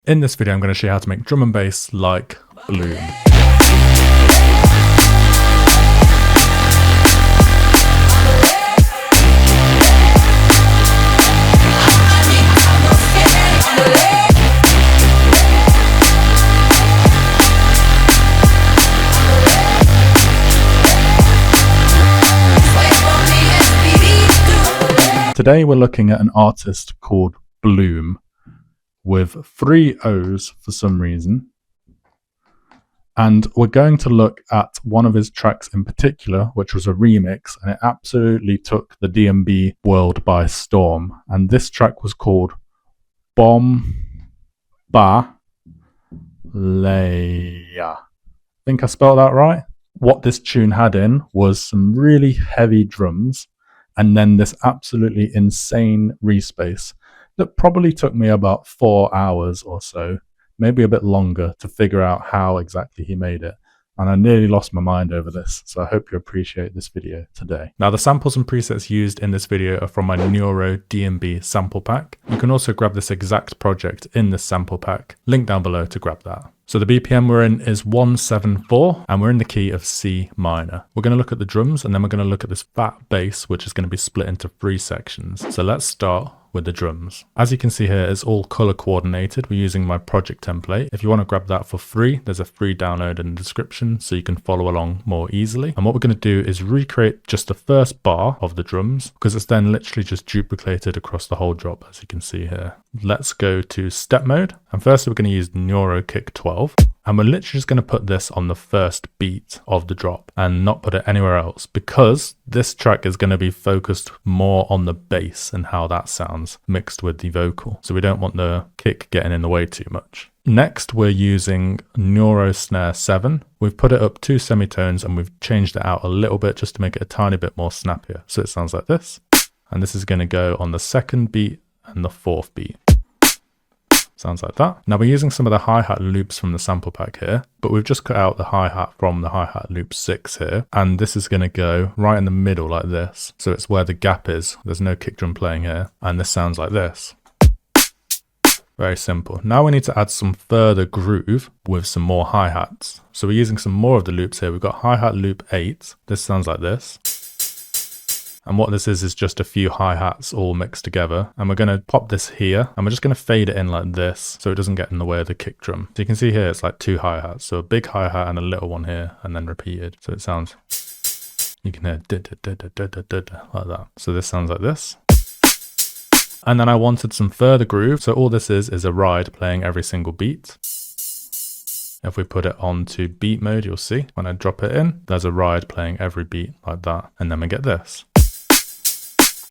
In this video, I'm going to show you how to make drum and bass like Blooom. Today we're looking at an artist called Blooom, with 3 O's for some reason, and we're going to look at one of his tracks in particular, which was a remix, and it absolutely took the DnB world by storm. And this track was called Bombalaya. I think I spelled that right. What this tune had in was some really heavy drums, and then this absolutely insane Reese bass that probably took me about 4 hours or so, maybe a bit longer, to figure out how exactly he made it. And I nearly lost my mind over this, so I hope you appreciate this video today. Now, the samples and presets used in this video are from my Neuro DnB sample pack. You can also grab this exact project in this sample pack. Link down below to grab that. So the BPM we're in is 174, and we're in the key of C minor. We're going to look at the drums, and then we're going to look at this fat bass, which is going to be split into 3 sections. So let's start with the drums. As you can see here, it's all color coordinated. We're using my project template. If you want to grab that for free, there's a free download in the description so you can follow along more easily. And what we're going to do is recreate just the first bar of the drums, because it's then literally just duplicated across the whole drop, as you can see here. Let's go to step mode, and first we're going to use Neuro Kick 12. And we're literally just going to put this on the first beat of the drop and not put it anywhere else, because this track is going to be focused more on the bass and how that sounds mixed with the vocal. So we don't want the kick getting in the way too much. Next, we're using Neuro Snare 7. We've put it up 2 semitones and we've changed it out a little bit just to make it a tiny bit more snappier. So it sounds like this. And this is going to go on the 2nd beat and the 4th beat. Sounds like that. Now we're using some of the hi-hat loops from the sample pack here, but we've just cut out the hi-hat from the hi-hat loop 6 here. And this is going to go right in the middle like this. So it's where the gap is. There's no kick drum playing here. And this sounds like this. Very simple. Now we need to add some further groove with some more hi-hats. So we're using some more of the loops here. We've got hi-hat loop 8. This sounds like this. And what this is just a few hi-hats all mixed together. And we're going to pop this here, and we're just going to fade it in like this so it doesn't get in the way of the kick drum. So you can see here it's like 2 hi-hats. So a big hi-hat and a little one here, and then repeated. So it sounds, you can hear like that. So this sounds like this. And then I wanted some further groove. So all this is a ride playing every single beat. If we put it onto beat mode, you'll see when I drop it in, there's a ride playing every beat like that. And then we get this.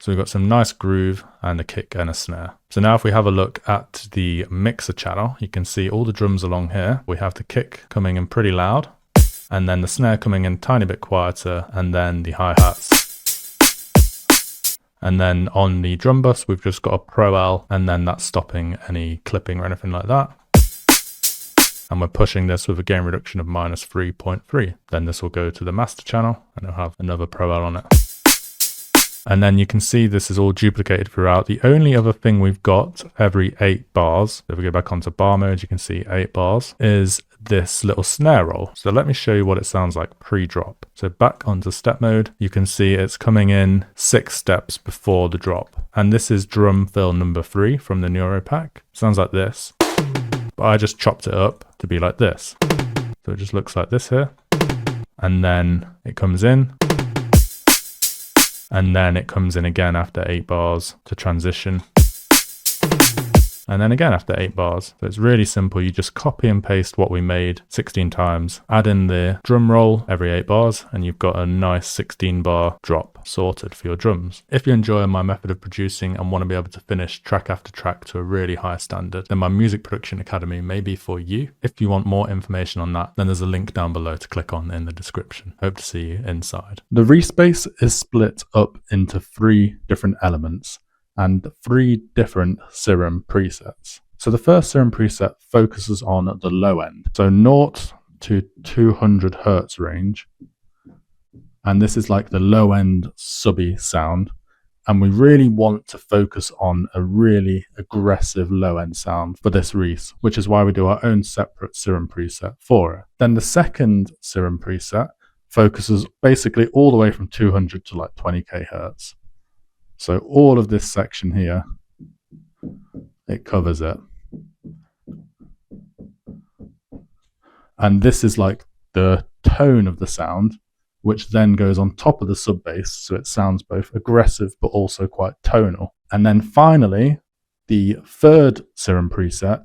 So we've got some nice groove and a kick and a snare. So now if we have a look at the mixer channel, you can see all the drums along here. We have the kick coming in pretty loud, and then the snare coming in a tiny bit quieter, and then the hi-hats. And then on the drum bus, we've just got a Pro L, and then that's stopping any clipping or anything like that. And we're pushing this with a gain reduction of -3.3. Then this will go to the master channel, and it'll have another Pro L on it. And then you can see this is all duplicated throughout. The only other thing we've got every 8 bars, if we go back onto bar mode, you can see 8 bars, is this little snare roll. So let me show you what it sounds like pre-drop. So back onto step mode, you can see it's coming in 6 steps before the drop. And this is drum fill number 3 from the Neuro pack. Sounds like this, but I just chopped it up to be like this. So it just looks like this here. And then it comes in. And then it comes in again after 8 bars to transition. And then again after 8 bars. So it's really simple. You just copy and paste what we made 16 times, add in the drum roll every 8 bars, and you've got a nice 16 bar drop sorted for your drums. If you enjoy my method of producing and want to be able to finish track after track to a really high standard, then my Music Production Academy may be for you. If you want more information on that, then there's a link down below to click on in the description. Hope to see you inside. The Reese bass is split up into 3 different elements and 3 different serum presets. So the first serum preset focuses on the low end, so 0 to 200 hertz range. And this is like the low end subby sound. And we really want to focus on a really aggressive low end sound for this Reese, which is why we do our own separate serum preset for it. Then the second serum preset focuses basically all the way from 200 to like 20k hertz. So all of this section here, it covers it. And this is like the tone of the sound, which then goes on top of the sub bass, so it sounds both aggressive but also quite tonal. And then finally, the third serum preset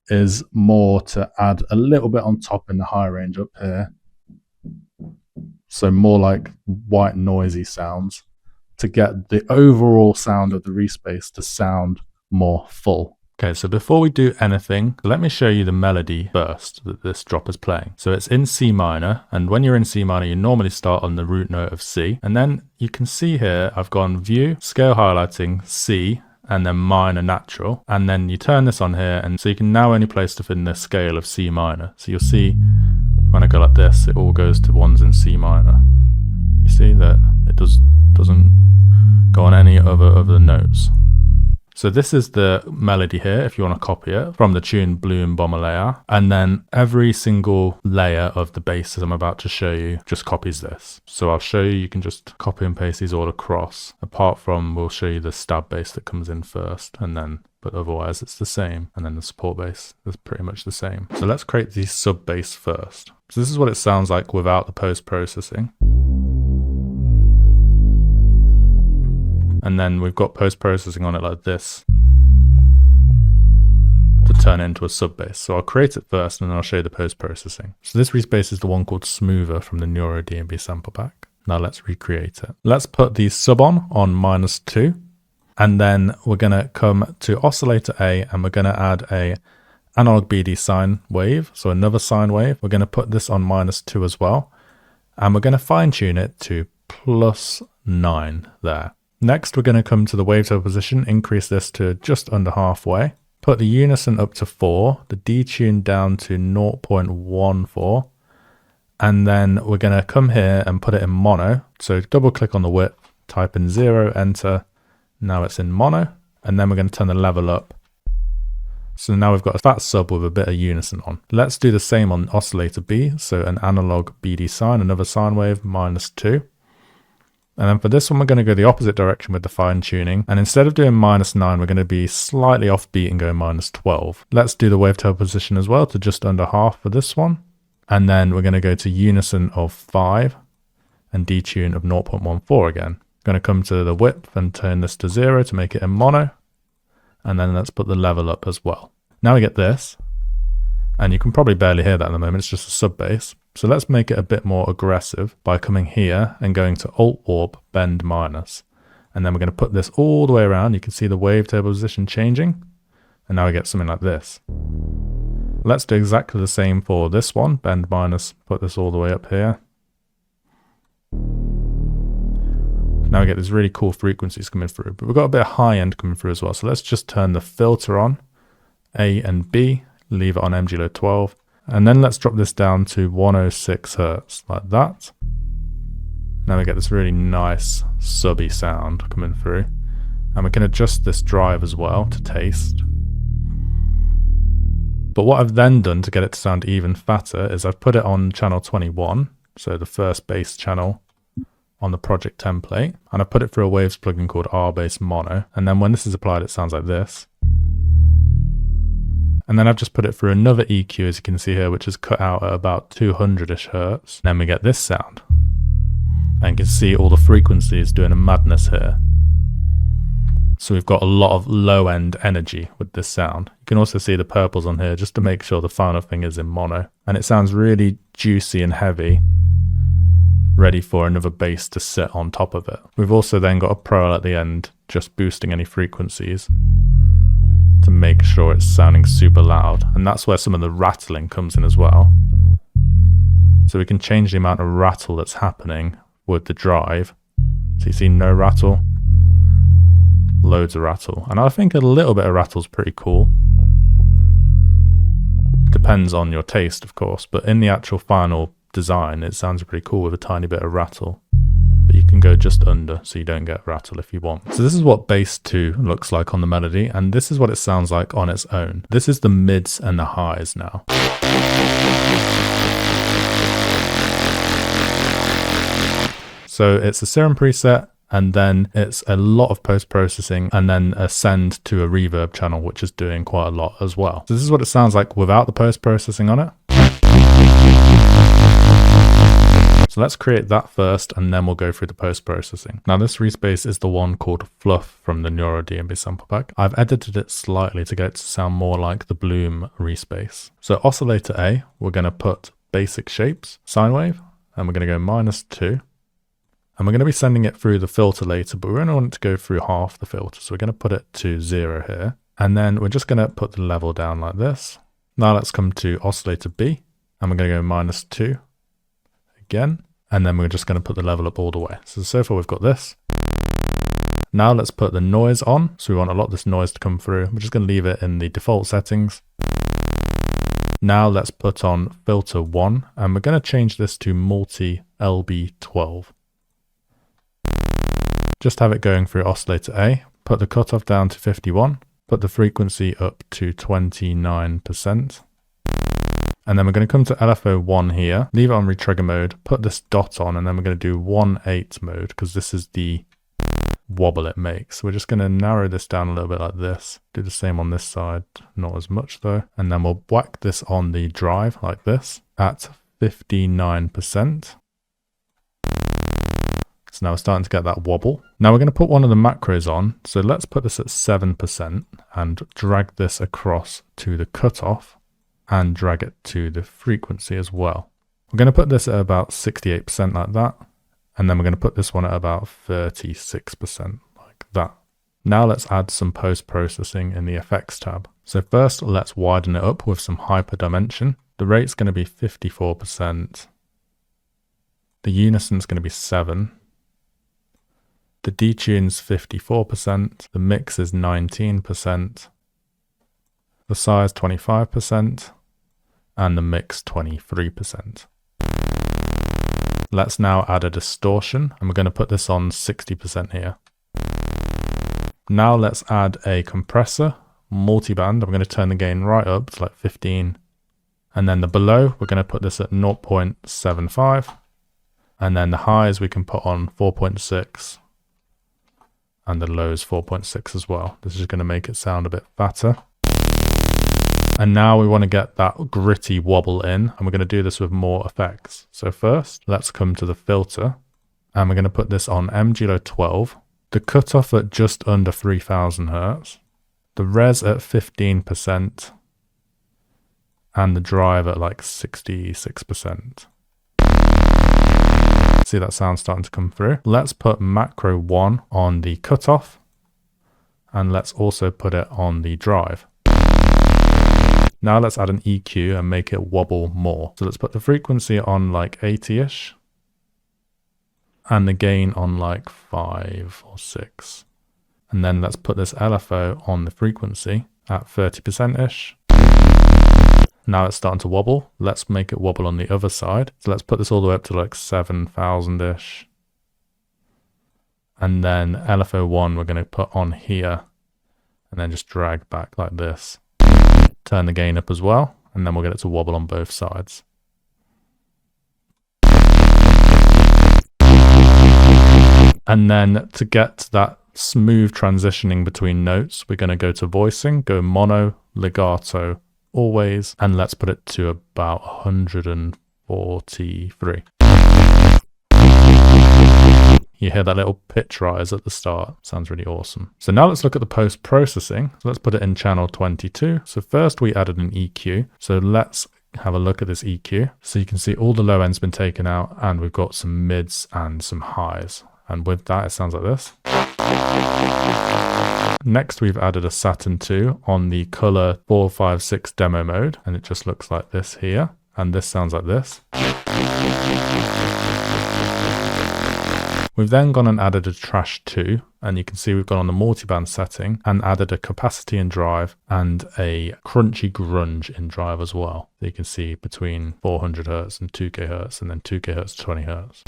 is more to add a little bit on top in the high range up here. So more like white noisy sounds to get the overall sound of the Reese bass to sound more full. Okay, so before we do anything, let me show you the melody first that this drop is playing. So it's in C minor, and when you're in C minor, you normally start on the root note of C. And then you can see here, I've gone view, scale highlighting, C, and then minor natural. And then you turn this on here, and so you can now only play stuff in the scale of C minor. So you'll see when I go like this, it all goes to ones in C minor. You see that it doesn't go on any other notes. So this is the melody here, if you want to copy it, from the tune Blooom Bombalaya. And then every single layer of the bass I'm about to show you just copies this. So I'll show you can just copy and paste these all across. Apart from, we'll show you the stab bass that comes in first, and then, but otherwise it's the same. And then the support bass is pretty much the same. So let's create the sub bass first. So this is what it sounds like without the post-processing. And then we've got post-processing on it like this to turn it into a sub bass. So I'll create it first and then I'll show you the post-processing. So this Reese bass is the one called Smoother from the Neuro DnB sample pack. Now let's recreate it. Let's put the sub on -2. And then we're going to come to oscillator A and we're going to add a analog BD sine wave. So another sine wave. We're going to put this on -2 as well. And we're going to fine tune it to +9 there. Next, we're going to come to the wavetable position, increase this to just under halfway, put the unison up to 4, the detune down to 0.14, and then we're going to come here and put it in mono. So double click on the width, type in 0, enter, now it's in mono, and then we're going to turn the level up. So now we've got a fat sub with a bit of unison on. Let's do the same on oscillator B, so an analog BD sine, another sine wave, -2. And then for this one, we're going to go the opposite direction with the fine tuning. And instead of doing -9, we're going to be slightly offbeat and go -12. Let's do the wavetable position as well to just under half for this one. And then we're going to go to unison of 5 and detune of 0.14 again. Going to come to the width and turn this to 0 to make it in mono. And then let's put the level up as well. Now we get this. And you can probably barely hear that at the moment. It's just a sub bass. So let's make it a bit more aggressive by coming here and going to Alt Warp Bend minus. And then we're going to put this all the way around. You can see the wavetable position changing. And now we get something like this. Let's do exactly the same for this one. Bend minus, put this all the way up here. Now we get these really cool frequencies coming through. But we've got a bit of high end coming through as well. So let's just turn the filter on, A and B, leave it on MG low 12. And then let's drop this down to 106 hertz, like that. Now we get this really nice subby sound coming through. And we can adjust this drive as well to taste. But what I've then done to get it to sound even fatter is I've put it on channel 21, so the first bass channel on the project template. And I've put it through a waves plugin called R-Bass Mono. And then when this is applied, it sounds like this. And then I've just put it through another EQ, as you can see here, which is cut out at about 200-ish hertz. Then we get this sound. And you can see all the frequencies doing a madness here. So we've got a lot of low-end energy with this sound. You can also see the purples on here, just to make sure the final thing is in mono. And it sounds really juicy and heavy, ready for another bass to sit on top of it. We've also then got a pearl at the end, just boosting any frequencies to make sure it's sounding super loud. And that's where some of the rattling comes in as well. So we can change the amount of rattle that's happening with the drive. So you see no rattle, loads of rattle. And I think a little bit of rattle is pretty cool. Depends on your taste, of course, but in the actual final design, it sounds pretty cool with a tiny bit of rattle. But you can can go just under so you don't get rattle if you want. So this is what bass 2 looks like on the melody, and this is what it sounds like on its own. This is the mids and the highs now. So it's a serum preset, and then it's a lot of post-processing, and then a send to a reverb channel, which is doing quite a lot as well. So this is what it sounds like without the post-processing on it. So let's create that first, and then we'll go through the post-processing. Now this Reese bass is the one called Fluff from the Neuro DnB sample pack. I've edited it slightly to get it to sound more like the Blooom Reese bass. So oscillator A, we're going to put basic shapes, sine wave, and we're going to go -2. And we're going to be sending it through the filter later, but we only want it to go through half the filter. So we're going to put it to 0 here. And then we're just going to put the level down like this. Now let's come to oscillator B, and we're going to go -2 again. And then we're just going to put the level up all the way. So far we've got this. Now let's put the noise on. So we want a lot of this noise to come through. We're just going to leave it in the default settings. Now let's put on filter 1, and we're going to change this to multi LB12. Just have it going through oscillator A, put the cutoff down to 51, put the frequency up to 29%. And then we're going to come to LFO1 here, leave it on retrigger mode, put this dot on, and then we're going to do 1/8 mode, because this is the wobble it makes. So we're just going to narrow this down a little bit like this. Do the same on this side, not as much though. And then we'll whack this on the drive like this at 59%. So now we're starting to get that wobble. Now we're going to put one of the macros on. So let's put this at 7% and drag this across to the cutoff and drag it to the frequency as well. We're going to put this at about 68% like that. And then we're going to put this one at about 36% like that. Now let's add some post-processing in the effects tab. So first let's widen it up with some hyperdimension. The rate's going to be 54%. The unison's going to be 7. The detune's 54%, the mix is 19%, the size 25%, and the mix 23%. Let's now add a distortion, and we're going to put this on 60% here. Now let's add a compressor, multiband. I'm going to turn the gain right up to like 15. And then the below, we're going to put this at 0.75. And then the highs we can put on 4.6. And the lows 4.6 as well. This is going to make it sound a bit fatter. And now we want to get that gritty wobble in, and we're going to do this with more effects. So first, let's come to the filter, and we're going to put this on MGLO 12, the cutoff at just under 3000 Hertz, the res at 15%, and the drive at like 66%. See that sound starting to come through. Let's put macro 1 on the cutoff, and let's also put it on the drive. Now let's add an EQ and make it wobble more. So let's put the frequency on like 80-ish, and the gain on like 5 or 6. And then let's put this LFO on the frequency at 30%-ish. Now it's starting to wobble. Let's make it wobble on the other side. So let's put this all the way up to like 7000-ish. And then LFO1 we're going to put on here, and then just drag back like this. Turn the gain up as well, and then we'll get it to wobble on both sides. And then to get that smooth transitioning between notes, we're going to go to voicing, go mono, legato, always, and let's put it to about 143. You hear that little pitch rise at the start. Sounds really awesome. So now let's look at the post-processing. So let's put it in channel 22. So first we added an EQ. So let's have a look at this EQ. So you can see all the low end's been taken out, and we've got some mids and some highs. And with that, it sounds like this. Next, we've added a Saturn 2 on the color 456 demo mode, and it just looks like this here. And this sounds like this. We've then gone and added a trash 2, and you can see we've gone on the multiband setting and added a capacity in drive and a crunchy grunge in drive as well. So you can see between 400 Hz and 2K Hz, and then 2K Hz to 20 Hz.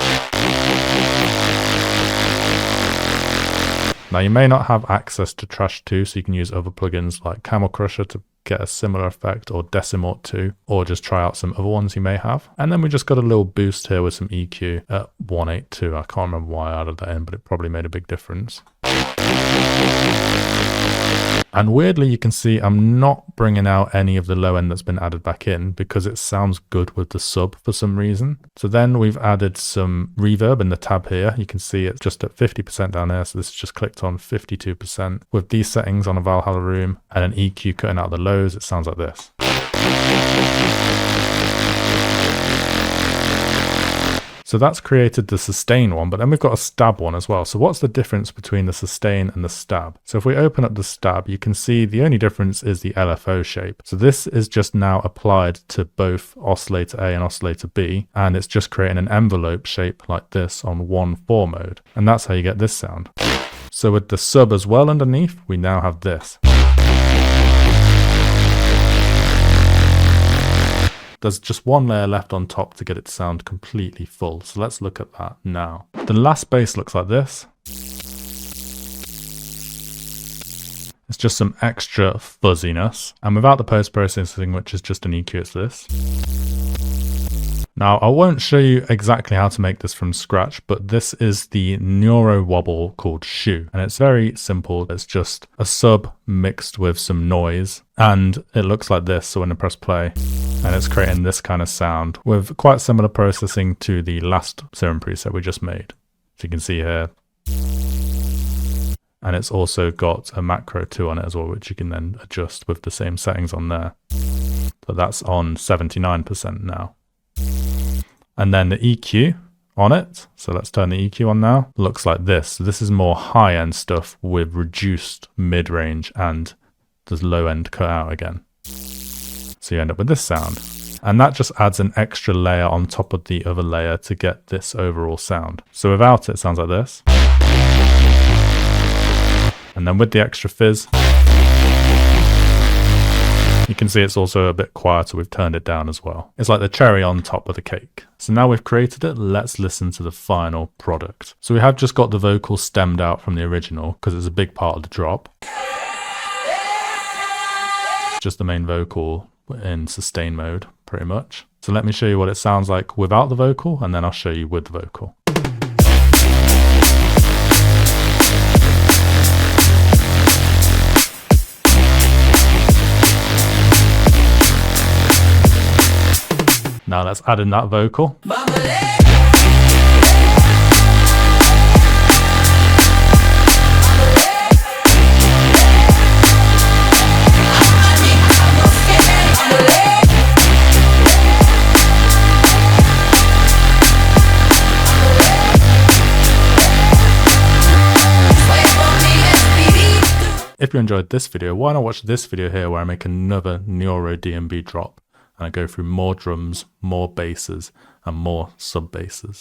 Now you may not have access to trash 2, so you can use other plugins like Camel Crusher to get a similar effect, or Decimort 2, or just try out some other ones you may have. And then we just got a little boost here with some EQ at 182. I can't remember why I added that in, but it probably made a big difference. And weirdly, you can see I'm not bringing out any of the low end that's been added back in because it sounds good with the sub for some reason. So then we've added some reverb in the tab here. You can see it's just at 50% down there. So this is just clicked on 52%. With these settings on a Valhalla room and an EQ cutting out the lows, it sounds like this. So that's created the sustain one, but then we've got a stab one as well. So what's the difference between the sustain and the stab? So if we open up the stab, you can see the only difference is the LFO shape. So this is just now applied to both oscillator A and oscillator B, and it's just creating an envelope shape like this on 1/4 mode. And that's how you get this sound. So with the sub as well underneath, we now have this. There's just one layer left on top to get it to sound completely full. So let's look at that now. The last bass looks like this. It's just some extra fuzziness. And without the post-processing, which is just an EQ, it's this. Now, I won't show you exactly how to make this from scratch, but this is the Neuro wobble called Shoe. And it's very simple. It's just a sub mixed with some noise. And it looks like this. So when I press play, and it's creating this kind of sound with quite similar processing to the last Serum preset we just made. So you can see here. And it's also got a macro 2 on it as well, which you can then adjust with the same settings on there. So that's on 79% now. And then the EQ on it, so let's turn the EQ on now, looks like this. So this is more high-end stuff with reduced mid-range and the low-end cut out again. So you end up with this sound. And that just adds an extra layer on top of the other layer to get this overall sound. So without it, it sounds like this. And then with the extra fizz, you can see it's also a bit quieter. We've turned it down as well. It's like the cherry on top of the cake. So now we've created it, let's listen to the final product. So we have just got the vocal stemmed out from the original because it's a big part of the drop. It's just the main vocal in sustain mode, pretty much. So let me show you what it sounds like without the vocal, and then I'll show you with the vocal. Now let's add in that vocal. If you enjoyed this video, why not watch this video here where I make another Neuro DnB drop and I go through more drums, more basses, and more sub basses.